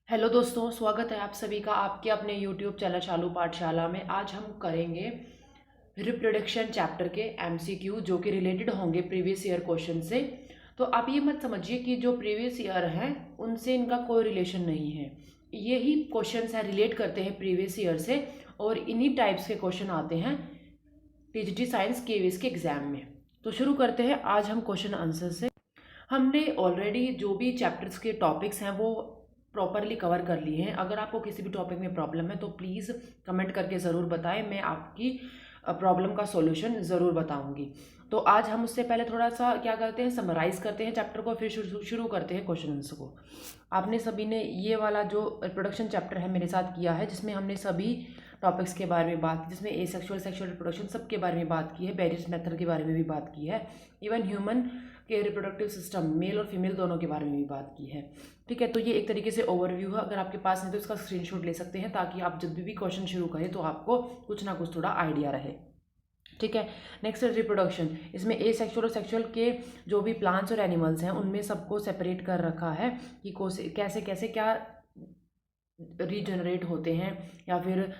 Hello दोस्तों, स्वागत है आप सभी का आपके अपने YouTube चैनल चालू पाठशाला में। आज हम करेंगे रिप्रोडक्शन चैप्टर के MCQ जो कि रिलेटेड होंगे प्रीवियस ईयर क्वेश्चन से। तो आप ये मत समझिए कि जो प्रीवियस ईयर हैं उनसे इनका कोई रिलेशन नहीं है। यही क्वेश्चंस हैं, रिलेट करते हैं प्रीवियस ईयर से, और इन्हीं टाइप्स के क्वेश्चन आते हैं TGT साइंस KVS के एग्जाम में। तो शुरू करते हैं आज हम क्वेश्चन आंसर से। हमने ऑलरेडी जो भी चैप्टर्स के टॉपिक्स हैं वो प्रॉपरली कवर कर लिए हैं। अगर आपको किसी भी टॉपिक में प्रॉब्लम है तो प्लीज़ कमेंट करके ज़रूर बताएं, मैं आपकी प्रॉब्लम का सॉल्यूशन ज़रूर बताऊंगी। तो आज हम उससे पहले थोड़ा सा क्या करते हैं, समराइज़ करते हैं चैप्टर को, फिर शुरू करते हैं क्वेश्चन आंसर को। आपने सभी ने ये वाला जो रिप्रोडक्शन चैप्टर है मेरे साथ किया है, जिसमें हमने सभी टॉपिक्स के बारे में बात की, जिसमें एसेक्सुअल, सेक्सुअल रिप्रोडक्शन सब के बारे में बात की है, वेरियस मेथड के बारे में भी बात की है, इवन ह्यूमन के रिप्रोडक्टिव सिस्टम मेल और फीमेल दोनों के बारे में भी बात की है। ठीक है, तो ये एक तरीके से ओवरव्यू है। अगर आपके पास नहीं तो इसका स्क्रीनशॉट ले सकते हैं, ताकि आप जब भी क्वेश्चन शुरू करें तो आपको कुछ ना कुछ थोड़ा आइडिया रहे। ठीक है, नेक्स्ट रिप्रोडक्शन। इसमें ए सेक्सुअल और सेक्सुअल के जो भी प्लांट्स और एनिमल्स हैं उनमें सबको सेपरेट कर रखा है कि कैसे कैसे क्या रीजनरेट होते हैं, या फिर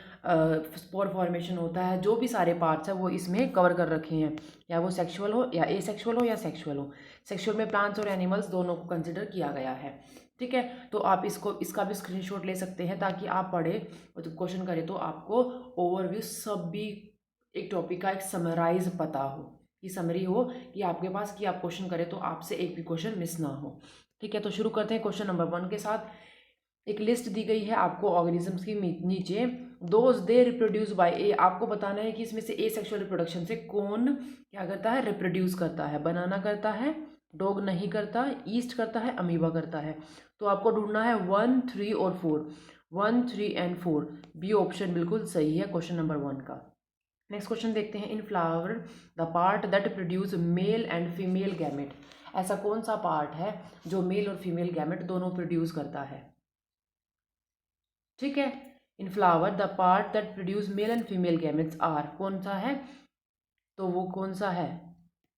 स्पोर फॉर्मेशन होता है। जो भी सारे पार्ट्स हैं वो इसमें कवर कर रखे हैं, या वो सेक्सुअल हो या एसेक्सुअल हो या सेक्सुअल हो। सेक्सुअल में प्लांट्स और एनिमल्स दोनों को कंसिडर किया गया है। ठीक है, तो आप इसका भी स्क्रीनशॉट ले सकते हैं, ताकि आप पढ़े और जब क्वेश्चन करें तो आपको ओवरव्यू सब भी एक टॉपिक का एक समराइज पता हो, कि समरी हो कि आपके पास, कि आप क्वेश्चन करें तो आपसे एक भी क्वेश्चन मिस ना हो। ठीक है, तो शुरू करते हैं क्वेश्चन नंबर 1 के साथ। एक लिस्ट दी गई है आपको ऑर्गेनिजम्स के नीचे, दोज दे रिप्रोड्यूस बाय ए। आपको बताना है कि इसमें से ए सेक्सुअल रिप्रोडक्शन से कौन क्या करता है, रिप्रोड्यूस करता है। बनाना करता है, डॉग नहीं करता, ईस्ट करता है, अमीबा करता है। तो आपको ढूंढना है 1, 3 और 4। 1, 3 एंड 4 बी ऑप्शन बिल्कुल सही है क्वेश्चन नंबर 1 का। नेक्स्ट क्वेश्चन देखते हैं। In flower the part that produce male and female gamete. ऐसा कौन सा पार्ट है जो मेल और फीमेल गैमेट दोनों प्रोड्यूस करता है। ठीक है, in flower the part that produce male and female gametes are, कौन सा है, तो वो कौन सा है,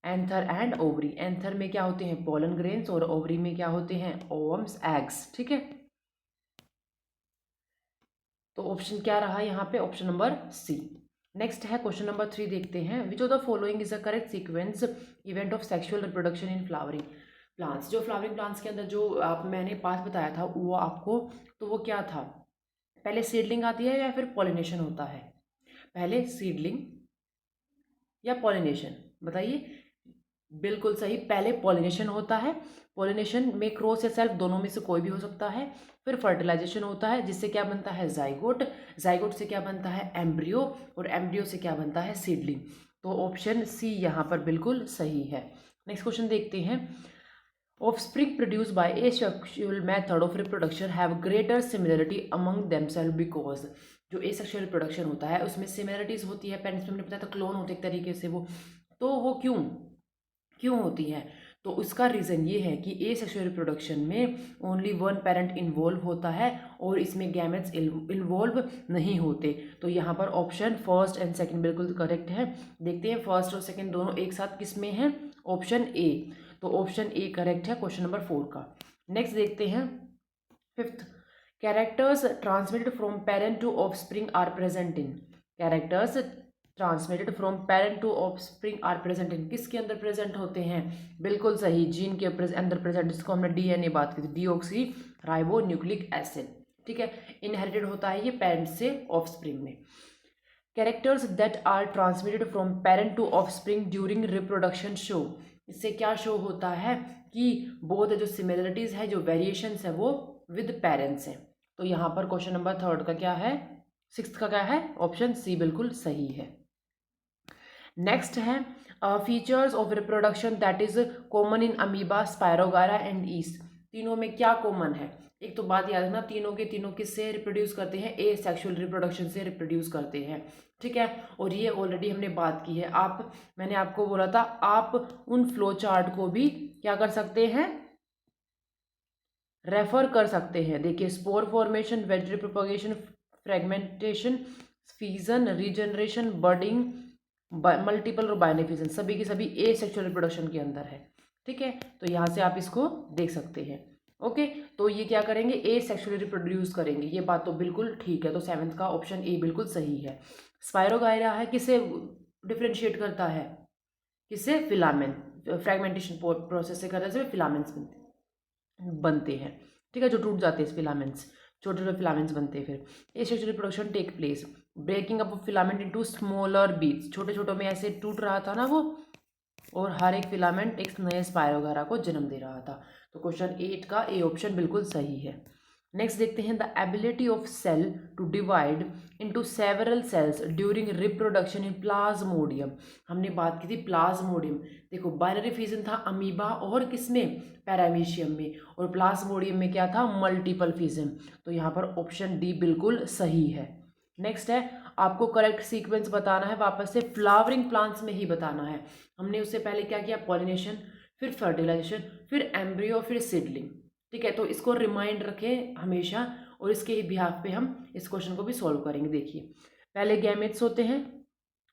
एंथर एंड ओवरी। एंथर में क्या होते हैं, पोलन ग्रेन्स, और ओवरी में क्या होते हैं, ओवम्स, एग्स। ठीक है, तो ऑप्शन क्या रहा यहाँ पे, ऑप्शन नंबर सी। नेक्स्ट है क्वेश्चन नंबर 3, देखते हैं। Which of the following is the correct sequence event of sexual reproduction in flowering plants. जो फ्लावरिंग प्लांट्स के अंदर जो मैंने पास बताया था वो आपको, तो वो क्या था, पहले सीडलिंग आती है या फिर पॉलिनेशन होता है, पहले सीडलिंग या पॉलिनेशन, बताइए। बिल्कुल सही, पहले पॉलिनेशन होता है। पॉलिनेशन में क्रॉस या सेल्फ दोनों में से कोई भी हो सकता है। फिर फर्टिलाइजेशन होता है, जिससे क्या बनता है, जाइगोट। जाइगोट से क्या बनता है, एम्ब्रियो, और एम्ब्रियो से क्या बनता है, सीडलिंग। तो ऑप्शन सी यहाँ पर बिल्कुल सही है। नेक्स्ट क्वेश्चन देखते हैं। Offspring produce by asexual method of reproduction have greater similarity among themselves because, जो asexual reproduction होता है उसमें सिमिलरिटीज होती है, पेरेंट्स में हमने बताया था क्लोन होते एक तरीके से वो, तो वो क्यों क्यों होती है, तो उसका रीज़न ये है कि asexual रिप्रोडक्शन में ओनली वन पेरेंट इन्वॉल्व होता है और इसमें गैमेट्स इन्वॉल्व नहीं होते। तो यहाँ पर ऑप्शन फर्स्ट एंड सेकंड बिल्कुल करेक्ट है। देखते हैं फर्स्ट और सेकंड दोनों एक साथ किस में है, ऑप्शन ए। तो ऑप्शन ए करेक्ट है क्वेश्चन नंबर 4 का। नेक्स्ट देखते हैं 5th, characters transmitted from parent to offspring are present in. Characters transmitted from parent to offspring are present in, किसके अंदर प्रेजेंट होते हैं, बिल्कुल सही, जीन के अंदर प्रेजेंट, जिसको हमने डीएनए बात की थी, डीऑक्सी राइबो न्यूक्लिक एसिड। ठीक है, इनहेरिटेड होता है ये पेरेंट से ऑफस्प्रिंग में। Characters that are transmitted from parent to offspring during reproduction show, इससे क्या शो होता है कि बोथ जो सिमिलरिटीज है, जो वेरिएशंस है वो विद पेरेंट्स हैं। तो यहाँ पर क्वेश्चन नंबर 3 का क्या है, 6th का क्या है, ऑप्शन सी बिल्कुल सही है। नेक्स्ट है features of reproduction that is common in amoeba, spirogyra and east. तीनों में क्या कॉमन है, एक तो बात याद रखना, तीनों के तीनों किससे रिप्रोड्यूस करते हैं, ए सेक्सुअल रिप्रोडक्शन से रिप्रोड्यूस करते हैं। ठीक है, और ये ऑलरेडी हमने बात की है। मैंने आपको बोला था आप उन फ्लो चार्ट को भी क्या कर सकते हैं, रेफर कर सकते हैं। देखिए, स्पोर फॉर्मेशन, वेजिटल propagation, fragmentation, fission, regeneration, budding, multiple और बाइनेफिजन, सभी की सभी ए सेक्सुअल रिप्रोडक्शन के अंदर है। ठीक है, तो यहाँ से आप इसको देख सकते हैं। ओके, तो ये क्या करेंगे, ए सेक्सुअली रिप्रोड्यूस करेंगे, ये बात तो बिल्कुल ठीक है। तो 7th का ऑप्शन ए बिल्कुल सही है। स्पायरोगायरा है किसे डिफ्रेंशिएट करता है, किससे, फिलामेंट, फ्रेगमेंटेशन प्रोसेस से करने से फिलामेंट्स बनते हैं, ठीक है, जो टूट जाते हैं फिलामेंट्स, छोटे छोटे फिलामेंट्स बनते हैं। फिर asexual reproduction take place, breaking up filament into smaller bits, छोटे छोटे में ऐसे टूट रहा था ना वो, और हर एक फिलामेंट एक नए स्पायरोगायरा को जन्म दे रहा था। तो क्वेश्चन 8 का ए ऑप्शन बिल्कुल सही है। नेक्स्ट देखते हैं, the ability of cell to divide into several cells during reproduction in plasmodium. हमने बात की थी प्लाज्मोडियम, देखो बाइनरी फिजन था अमीबा और किसमें, पैरामीशियम में, और प्लाज्मोडियम में क्या था, मल्टीपल फिजन। तो यहाँ पर ऑप्शन डी बिल्कुल सही है। नेक्स्ट है, आपको करेक्ट सीक्वेंस बताना है, वापस से फ्लावरिंग प्लांट्स में ही बताना है। हमने उससे पहले क्या किया, पॉलिनेशन, फिर फर्टिलाइजेशन, फिर एम्ब्रियो, फिर सीडलिंग, ठीक है। तो इसको रिमाइंड रखें हमेशा, और इसके बिहाफ पे हम इस क्वेश्चन को भी सॉल्व करेंगे। देखिए, पहले गैमेट्स होते हैं,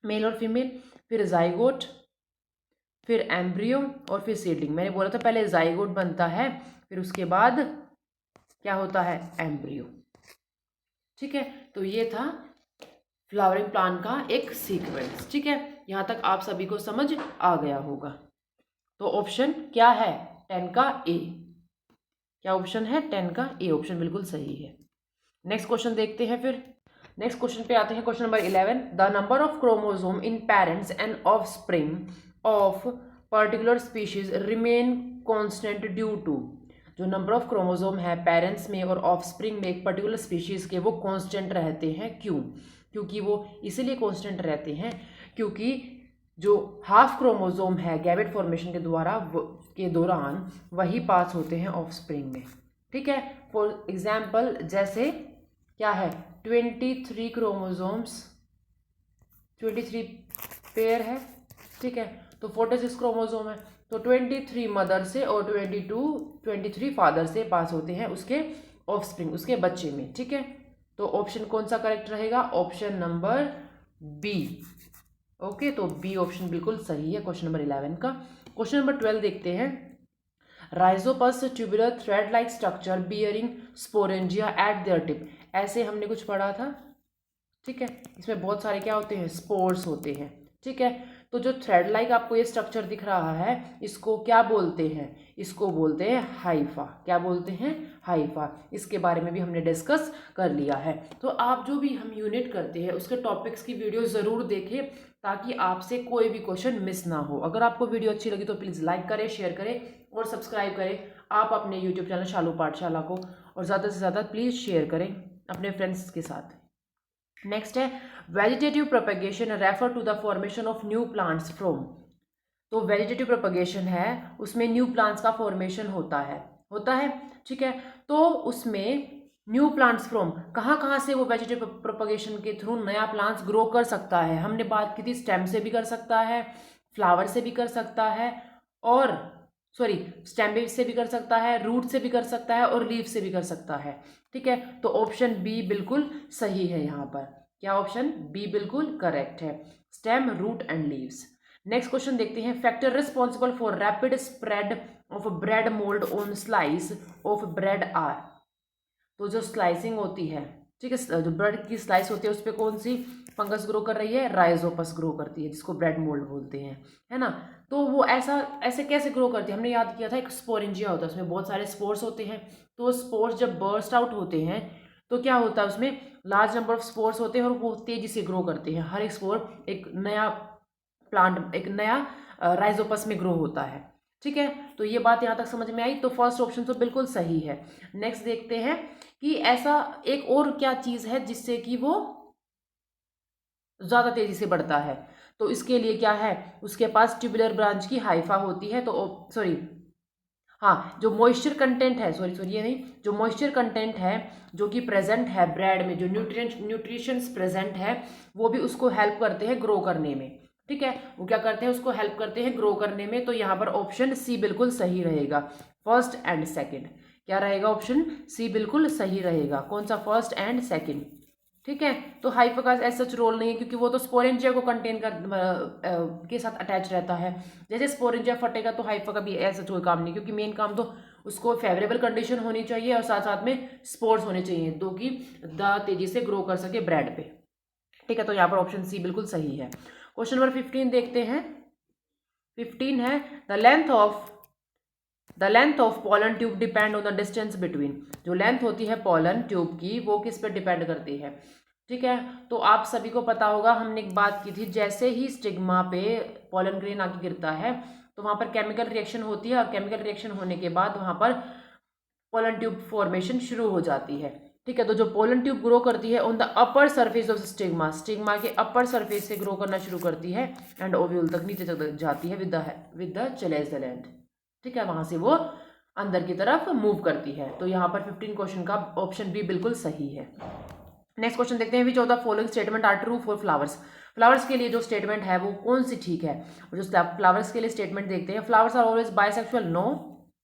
मेल और फीमेल, फिर जाइगोट, फिर एम्ब्रियो, और फिर सीडलिंग। मैंने बोला था पहले जाइगोट बनता है, फिर उसके बाद क्या होता है, एम्ब्रियो, ठीक है। तो ये था फ्लावरिंग प्लांट का एक सीक्वेंस, ठीक है। यहाँ तक आप सभी को समझ आ गया होगा। तो ऑप्शन क्या है, 10 का ए, क्या ऑप्शन है, 10 का ए ऑप्शन बिल्कुल सही है। नेक्स्ट क्वेश्चन देखते हैं। फिर नेक्स्ट क्वेश्चन पे आते हैं, question number 11, the number of chromosome in parents and offspring of particular species remain constant due to. जो नंबर ऑफ क्रोमोसोम है पेरेंट्स में और ऑफस्प्रिंग में एक पर्टिकुलर स्पीशीज के, वो कांस्टेंट रहते हैं, क्यों, क्योंकि वो इसीलिए कांस्टेंट रहते हैं क्योंकि जो हाफ क्रोमोसोम है गैमेट फॉर्मेशन के द्वारा के दौरान वही पास होते हैं ऑफस्प्रिंग में, ठीक है। फॉर एग्जाम्पल जैसे क्या है, 23 क्रोमोसोम्स, 23 पेयर है, ठीक है। तो 46 क्रोमोसोम है, तो 23 मदर से और 23 फादर से पास होते हैं उसके ऑफस्प्रिंग, उसके बच्चे में, ठीक है। तो ऑप्शन कौन सा करेक्ट रहेगा, ऑप्शन नंबर बी। ओके, तो बी ऑप्शन बिल्कुल सही है क्वेश्चन नंबर 11 का। क्वेश्चन नंबर 12 देखते हैं, Rhizopus tubular thread like structure bearing sporangia eight there tip. ऐसे हमने कुछ पढ़ा था, ठीक है। इसमें बहुत सारे क्या होते हैं, स्पोर्स होते हैं, ठीक है। तो जो थ्रेड लाइक आपको ये स्ट्रक्चर दिख रहा है, इसको क्या बोलते हैं, इसको बोलते हैं हाइफा। क्या बोलते हैं, हाइफा। इसके बारे में भी हमने डिस्कस कर लिया है। तो आप जो भी हम यूनिट करते हैं उसके टॉपिक्स की वीडियो ज़रूर देखें ताकि आपसे कोई भी क्वेश्चन मिस ना हो। अगर आपको वीडियो अच्छी लगी तो प्लीज़ लाइक करें, शेयर करें और सब्सक्राइब करें आप अपने यूट्यूब चैनल शालू पाठशाला को, और ज़्यादा से ज़्यादा प्लीज़ शेयर करें अपने फ्रेंड्स के साथ। नेक्स्ट है, vegetative propagation refer to the formation of new plants from. तो वेजिटेटिव प्रोपेगेशन है, उसमें न्यू प्लांट्स का फॉर्मेशन होता है, ठीक है। तो उसमें न्यू प्लांट्स फ्रॉम, कहाँ से वो वेजिटेटिव प्रोपेगेशन के थ्रू नया प्लांट्स ग्रो कर सकता है। हमने बात की थी स्टेम से भी कर सकता है, फ्लावर से भी कर सकता है, और स्टेम से भी कर सकता है, रूट से भी कर सकता है, और लीफ से भी कर सकता है, ठीक है। तो ऑप्शन बी बिल्कुल सही है यहाँ पर। क्या ऑप्शन बी बिल्कुल करेक्ट है, stem, root and leaves. Next question देखते हैं, factor responsible for rapid spread of bread mould on slice of bread are. तो जो स्लाइसिंग होती है, ठीक है, जो ब्रेड की स्लाइस होती है उस पर कौन सी फंगस ग्रो कर रही है, राइजोपस ग्रो करती है, जिसको ब्रेड मोल्ड बोलते हैं, है ना। तो वो ऐसे कैसे ग्रो करती है, हमने याद किया था एक स्पोरेंजिया होता है, उसमें बहुत सारे स्पोर्स होते हैं। तो स्पोर्स जब बर्स्ट आउट होते हैं तो क्या होता है, उसमें लार्ज नंबर ऑफ स्पोर्स होते हैं और वो तेजी से ग्रो करते हैं। हर एक स्पोर एक नया प्लांट, एक नया राइजोपस में ग्रो होता है, ठीक है। तो ये बात यहाँ तक समझ में आई, तो फर्स्ट ऑप्शन तो बिल्कुल सही है। नेक्स्ट देखते हैं कि ऐसा एक और क्या चीज़ है जिससे कि वो ज़्यादा तेजी से बढ़ता है। तो इसके लिए क्या है, उसके पास ट्यूबुलर ब्रांच की हाइफा होती है। तो हाँ, जो मॉइस्चर कंटेंट है, ये नहीं, जो मॉइस्चर कंटेंट है जो कि प्रेजेंट है ब्रेड में, जो न्यूट्रिशंस प्रेजेंट है, वो भी उसको हेल्प करते हैं ग्रो करने में, ठीक है। वो क्या करते हैं, उसको हेल्प करते हैं ग्रो करने में। तो यहाँ पर ऑप्शन सी बिल्कुल सही रहेगा, फर्स्ट एंड सेकंड। क्या रहेगा, ऑप्शन सी बिल्कुल सही रहेगा। कौन सा, फर्स्ट एंड सेकंड, ठीक है। तो हाइफा का ऐसा सच रोल नहीं है क्योंकि वो तो स्पोरेंजिया को कंटेन कर के साथ अटैच रहता है। जैसे स्पोरेंजिया फटेगा तो हाइफा का भी ऐसा कोई काम नहीं, क्योंकि मेन काम तो उसको फेवरेबल कंडीशन होनी चाहिए और साथ साथ में स्पोर्स होने चाहिए तो कि तेजी से ग्रो कर सके ब्रेड पे। ठीक है, तो यहाँ पर ऑप्शन सी बिल्कुल सही है। क्वेश्चन नंबर 15 देखते हैं। 15 है the length of pollen tube depend on the distance between. जो लेंथ होती है पॉलन ट्यूब की वो किस पर डिपेंड करती है। ठीक है, तो आप सभी को पता होगा, हमने एक बात की थी, जैसे ही स्टिग्मा पे पॉलन ग्रेन आके गिरता है तो वहां पर केमिकल रिएक्शन होती है और केमिकल रिएक्शन होने के बाद वहां पर पोलन ट्यूब फॉर्मेशन शुरू हो जाती है। ठीक है, तो जो पोलन ट्यूब ग्रो करती है on the upper surface of stigma, stigma के अपर सरफेस से ग्रो करना शुरू करती है एंड ओव्यूल तक नीचे तक जाती है विद द चेलेस्टल एंड। ठीक है, वहां से वो अंदर की तरफ मूव करती है। तो यहाँ पर 15 क्वेश्चन का ऑप्शन बी बिल्कुल सही है। नेक्स्ट क्वेश्चन देखते हैं, which of the following statement are true for flowers. Flowers के लिए जो स्टेटमेंट है वो कौन सी ठीक है। और जो फ्लावर्स के लिए स्टेटमेंट देखते हैं, flowers are always bisexual, no,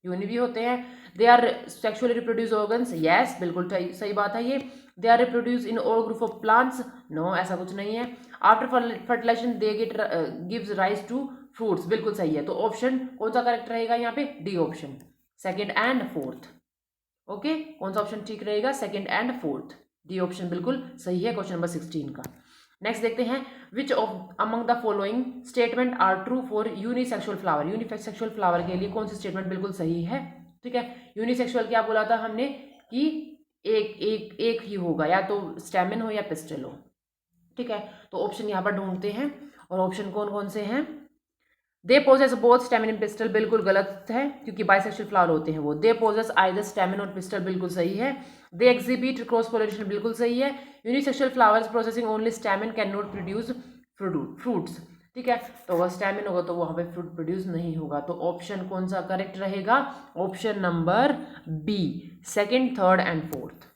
uni भी होते हैं। They are sexually reproduce organs, yes, बिल्कुल सही बात है ये। They are reproduce in all group of plants, no, ऐसा कुछ नहीं है। After fertilisation they gives rise to fruits, बिल्कुल सही है। तो ऑप्शन कौन सा करेक्ट रहेगा यहाँ पे, D option, second and fourth. Okay, कौन सा ऑप्शन ठीक रहेगा, second and fourth, D option बिल्कुल सही है क्वेश्चन नंबर 16 का। नेक्स्ट देखते हैं, which of among the following statement are true for unisexual flower. Unisexual flower के लिए कौन सी स्टेटमेंट बिल्कुल सही है। ठीक है, यूनिसेक्सुअल क्या बोला था हमने कि एक ही होगा, या तो स्टेमन हो या पिस्टल हो। ठीक है, तो ऑप्शन यहाँ पर ढूंढते हैं और ऑप्शन कौन कौन से हैं। They possess both stamen and pistol, बिल्कुल गलत है क्योंकि बाइसेक्सुअल फ्लावर होते हैं वो। दे पोजेस आइदर स्टेमिन और पिस्टल, बिल्कुल सही है। दे एग्जिबिट क्रॉस पोलिनेशन, बिल्कुल सही है। Unisexual flowers processing only stamen can not produce fruits. ठीक है, तो अगर स्टेमिन होगा तो वहां पे फ्रूट प्रोड्यूस नहीं होगा। तो ऑप्शन कौन सा करेक्ट रहेगा, option number B, second, third and fourth.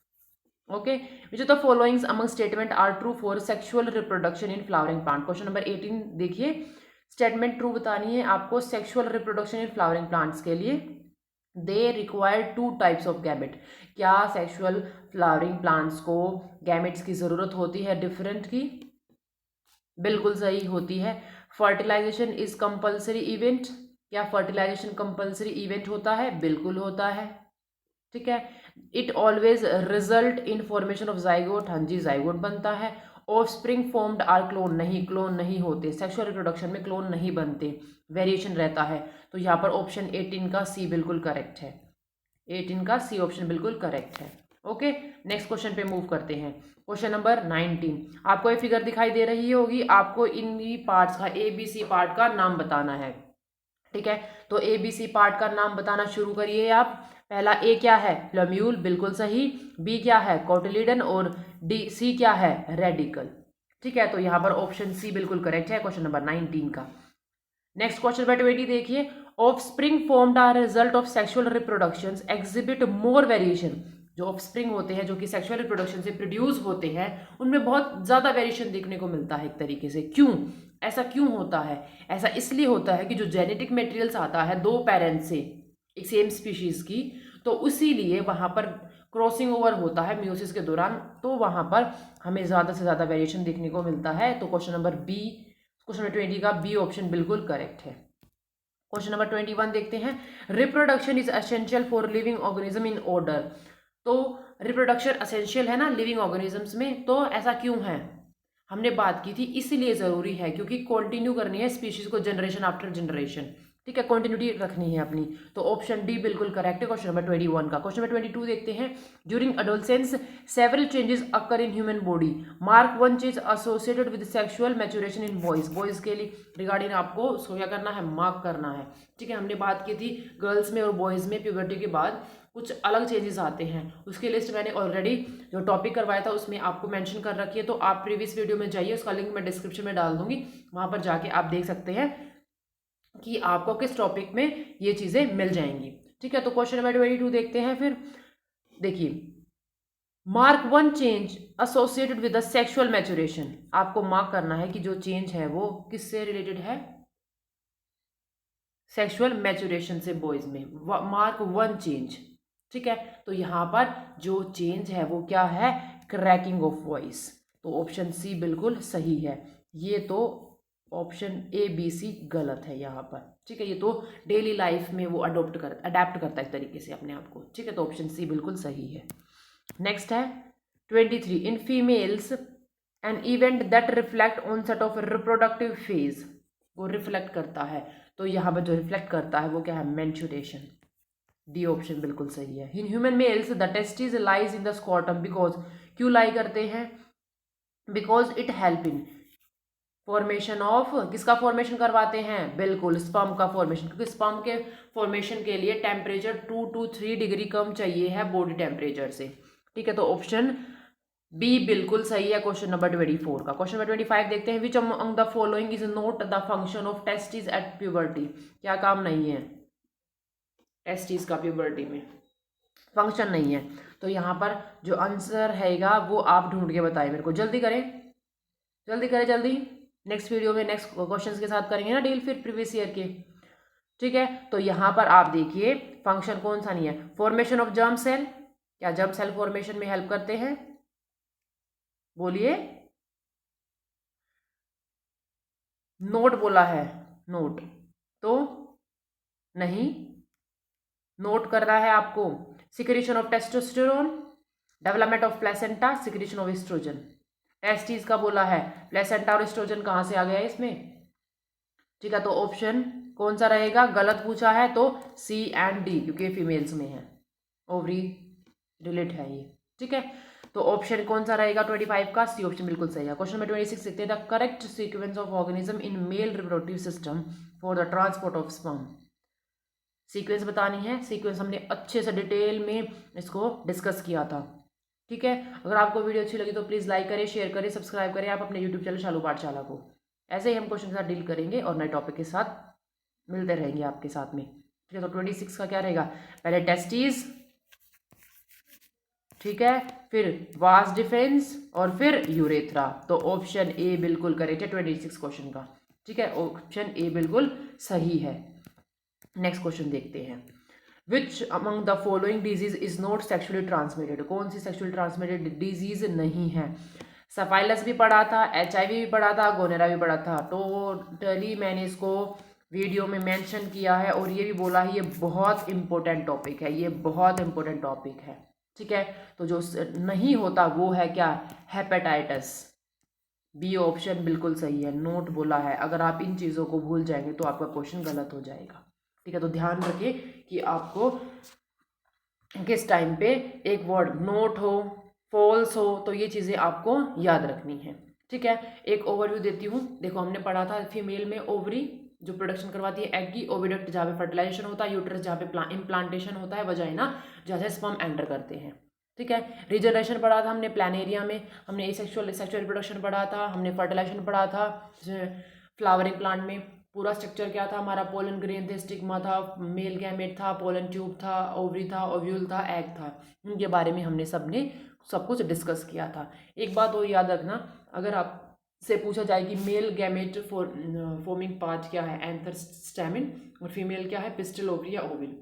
Okay, which of the followings among statement are true for sexual reproduction in flowering plant. Question number 18 देखिए, स्टेटमेंट ट्रू बतानी है आपको sexual reproduction in flowering plants के लिए। They require 2 types of gamete. क्या sexual flowering plants को gametes की जरूरत होती है डिफरेंट की, बिल्कुल सही होती है। फर्टिलाइजेशन इज कंपल्सरी इवेंट, क्या फर्टिलाइजेशन कंपल्सरी इवेंट होता है, बिल्कुल होता है। ठीक है, it always result in formation of zygote, हाँ जी जाइगोट बनता है। ऑफस्प्रिंग फॉर्म्ड आर क्लोन, नहीं, क्लोन नहीं होते, सेक्सुअल रिप्रोडक्शन में क्लोन नहीं बनते, वेरिएशन रहता है। तो यहाँ पर ऑप्शन 18 का सी बिल्कुल करेक्ट है, 18 का सी ऑप्शन बिल्कुल करेक्ट है। ओके, नेक्स्ट क्वेश्चन पे मूव करते हैं। क्वेश्चन नंबर 19, आपको ये फिगर दिखाई दे रही होगी, आपको इन पार्ट्स का ABC पार्ट का नाम बताना है। ठीक है, तो ABC पार्ट का नाम बताना शुरू करिए आप। पहला ए क्या है, प्लम्यूल, बिल्कुल सही। बी क्या है, कोटिलीडन। और सी क्या है, रेडिकल। ठीक है, तो यहाँ पर ऑप्शन सी बिल्कुल करेक्ट है क्वेश्चन नंबर 19 का। नेक्स्ट क्वेश्चन नंबर 20 देखिए, offspring formed are result of sexual reproduction exhibit more variation. जो ऑफस्प्रिंग होते हैं जो कि सेक्सुअल रिप्रोडक्शन से प्रोड्यूस होते हैं उनमें बहुत ज्यादा वेरिएशन देखने को मिलता है एक तरीके से। क्यों, ऐसा क्यों होता है, ऐसा इसलिए होता है कि जो जेनेटिक मटेरियल्स आता है 2 पेरेंट्स से एक सेम स्पीशीज की, तो इसीलिए वहां पर क्रॉसिंग ओवर होता है मियोसिस के दौरान, तो वहां पर हमें ज्यादा से ज्यादा वेरिएशन देखने को मिलता है। तो क्वेश्चन नंबर 20 का बी ऑप्शन बिल्कुल करेक्ट है। क्वेश्चन नंबर 21 देखते हैं, reproduction is essential for living organism in order. तो रिप्रोडक्शन एसेंशियल है ना लिविंग ऑर्गेनिजम्स में, तो ऐसा क्यों है, हमने बात की थी, इसीलिए जरूरी है क्योंकि कंटिन्यू करनी है स्पीशीज को जनरेशन आफ्टर जनरेशन। ठीक है, कंटिन्यूटी रखनी है अपनी। तो ऑप्शन डी बिल्कुल करेक्ट है क्वेश्चन नंबर 21 का। क्वेश्चन नंबर 22 देखते हैं, during adolescence several changes occur in human body, mark one change associated with sexual maturation in boys. Boys के लिए रिगार्डिंग आपको सोया करना है, मार्क करना है। ठीक है, हमने बात की थी गर्ल्स में और बॉयज में प्यूबर्टी के बाद कुछ अलग चेंजेस आते हैं, उसकी लिस्ट मैंने ऑलरेडी जो टॉपिक करवाया था उसमें आपको मेंशन कर रखी है। तो आप प्रीवियस वीडियो में जाइए, उसका लिंक मैं डिस्क्रिप्शन में डाल दूंगी, वहां पर जाके आप देख सकते हैं कि आपको किस टॉपिक में ये चीजें मिल जाएंगी। ठीक है, तो क्वेश्चन नंबर 22 देखते हैं। फिर देखिए, mark one change associated with the sexual maturation, आपको मार्क करना है कि जो चेंज है वो किससे रिलेटेड है, सेक्सुअल मैच्योरेशन से बॉयज में। Mark one change. ठीक है, तो यहां पर जो चेंज है वो क्या है, क्रैकिंग ऑफ वॉइस। तो ऑप्शन सी बिल्कुल सही है। ये तो ऑप्शन ए बी सी गलत है यहाँ पर, ठीक है। ये तो डेली लाइफ में वो अडोप्ट अडेप्ट करता है एक तरीके से अपने आप को, ठीक है। तो ऑप्शन सी बिल्कुल सही है। नेक्स्ट है 23, in females an event that reflect on set of reproductive phase, वो रिफ्लेक्ट करता है, तो यहाँ पर जो रिफ्लेक्ट करता है वो क्या है, मेंस्ट्रुएशन। डी ऑप्शन बिल्कुल सही है। In human mails the testis lies in the scrotum, because क्यों लाई करते हैं, because it help in formation of, किसका फॉर्मेशन करवाते हैं, बिल्कुल स्पर्म का फॉर्मेशन, क्योंकि स्पर्म के फॉर्मेशन के लिए टेम्परेचर 2 to 3 डिग्री कम चाहिए है बॉडी टेम्परेचर से, ठीक है। तो ऑप्शन बी बिल्कुल सही है क्वेश्चन नंबर 24 का। क्वेश्चन नंबर 25 देखते हैं, which among the following is not the function of testis at puberty, क्या काम नहीं है टेस्टिस का प्यूबर्टी में, फंक्शन नहीं है। तो यहाँ पर जो आंसर हैगा वो आप ढूंढ के बताएं मेरे को, जल्दी करें जल्दी करें जल्दी। नेक्स्ट वीडियो में नेक्स्ट क्वेश्चंस के साथ करेंगे ना डील फिर प्रीवियस ईयर के, ठीक है। तो यहाँ पर आप देखिए फंक्शन कौन सा नहीं है, फॉर्मेशन ऑफ जर्म सेल, क्या जर्म सेल फॉर्मेशन में हेल्प करते हैं, बोलिए। नोट बोला है, नोट तो नहीं, नोट कर रहा है आपको। Secretion of testosterone, development of placenta, secretion of oestrogen. Testis का बोला है, प्लेसेंटा और एस्ट्रोजन कहाँ से आ गया इसमें, ठीक है। तो ऑप्शन कौन सा रहेगा, गलत पूछा है तो सी एंड डी, क्योंकि फीमेल्स में है, ओवरी रिलेट है ये, ठीक है। तो ऑप्शन कौन सा रहेगा 25 का, सी ऑप्शन बिल्कुल सही है। क्वेश्चन नंबर 26 देखते हैं, the correct sequence of organism in male reproductive system for the transport of sperm, sequence बतानी है। सीक्वेंस हमने अच्छे से डिटेल में इसको डिस्कस किया था, ठीक है। अगर आपको वीडियो अच्छी लगी तो प्लीज़ लाइक करें, शेयर करें, सब्सक्राइब करें आप अपने यूट्यूब चैनल शालू पाठशाला को। ऐसे ही हम क्वेश्चन के साथ डील करेंगे और नए टॉपिक के साथ मिलते रहेंगे आपके साथ में, ठीक है। तो 26 का क्या रहेगा, पहले टेस्टिस, ठीक है, फिर वास डिफेंस और फिर यूरेथ्रा। तो ऑप्शन ए बिल्कुल करेक्ट है 26 क्वेश्चन का, ठीक है। ऑप्शन ए बिल्कुल सही है। नेक्स्ट क्वेश्चन देखते हैं, which among the following disease is not sexually transmitted, कौन सी सेक्सुअली ट्रांसमिटेड डिजीज नहीं है। सफाइलस भी पढ़ा था, HIV भी पढ़ा था, गोनेरा भी पढ़ा था। टोटली मैंने इसको वीडियो में मेंशन किया है और ये भी बोला है ये बहुत इंपॉर्टेंट टॉपिक है, ये बहुत इंपॉर्टेंट टॉपिक है, ठीक है। तो जो नहीं होता वो है क्या, हेपेटाइटिस। बी ऑप्शन बिल्कुल सही है, नोट बोला है। अगर आप इन चीज़ों को भूल जाएंगे तो आपका क्वेश्चन गलत हो जाएगा, ठीक है। तो ध्यान रखिए कि आपको किस टाइम पे एक वर्ड नोट हो, फॉल्स हो, तो ये चीज़ें आपको याद रखनी है, ठीक है। एक ओवरव्यू देती हूँ, देखो हमने पढ़ा था फीमेल में ओवरी जो प्रोडक्शन करवाती है एग की, ओविडक्ट जहाँ पे फर्टिलाइजेशन होता है, यूट्रस जहाँ पे इम्प्लांटेशन होता है, वजाइना जहाँ से स्पर्म एंटर करते हैं, ठीक है। रिजनरेशन पढ़ा था हमने प्लानेरिया में, हमने सेक्सुअल रिप्रोडक्शन पढ़ा था, हमने फर्टिलाइजेशन पढ़ा था फ्लावरिंग प्लांट में। पूरा स्ट्रक्चर क्या था हमारा, पोलन ग्रेन थे, स्टिग्मा था, मेल गैमेट था, पोलन ट्यूब था, ओवरी था, ओव्यूल था, एग था, उनके बारे में हमने सब कुछ डिस्कस किया था। एक बात और याद रखना, अगर आप से पूछा जाए कि मेल गैमेट फॉर्मिंग पार्ट क्या है, एंथर स्टैमिन, और फीमेल क्या है, पिस्टल ओवरी या ओविल,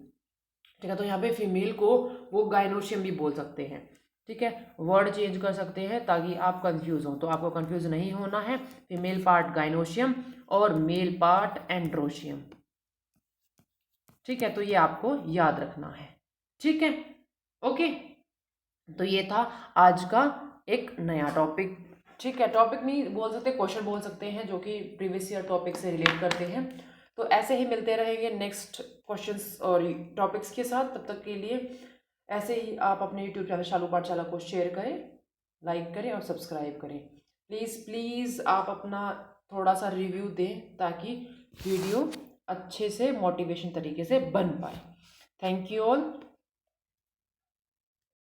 ठीक है। तो यहाँ पे फीमेल को वो गाइनोशियम भी बोल सकते हैं, ठीक है। वर्ड चेंज कर सकते हैं ताकि आप कंफ्यूज हो, तो आपको कंफ्यूज नहीं होना है। फीमेल पार्ट गाइनोशियम और मेल पार्ट एंड्रोशियम, ठीक है। तो ये आपको याद रखना है, ठीक है, ओके। तो ये था आज का एक नया टॉपिक, ठीक है। टॉपिक नहीं बोल सकते, क्वेश्चन बोल सकते हैं जो कि प्रीवियस ईयर टॉपिक से रिलेट करते हैं। तो ऐसे ही मिलते रहेंगे नेक्स्ट क्वेश्चंस और टॉपिक्स के साथ। तब तक के लिए ऐसे ही आप अपने यूट्यूब चैनल शालू पाठशाला को शेयर करें, लाइक करें और सब्सक्राइब करें। प्लीज़ आप अपना थोड़ा सा रिव्यू दें ताकि वीडियो अच्छे से मोटिवेशन तरीके से बन पाए। Thank you all.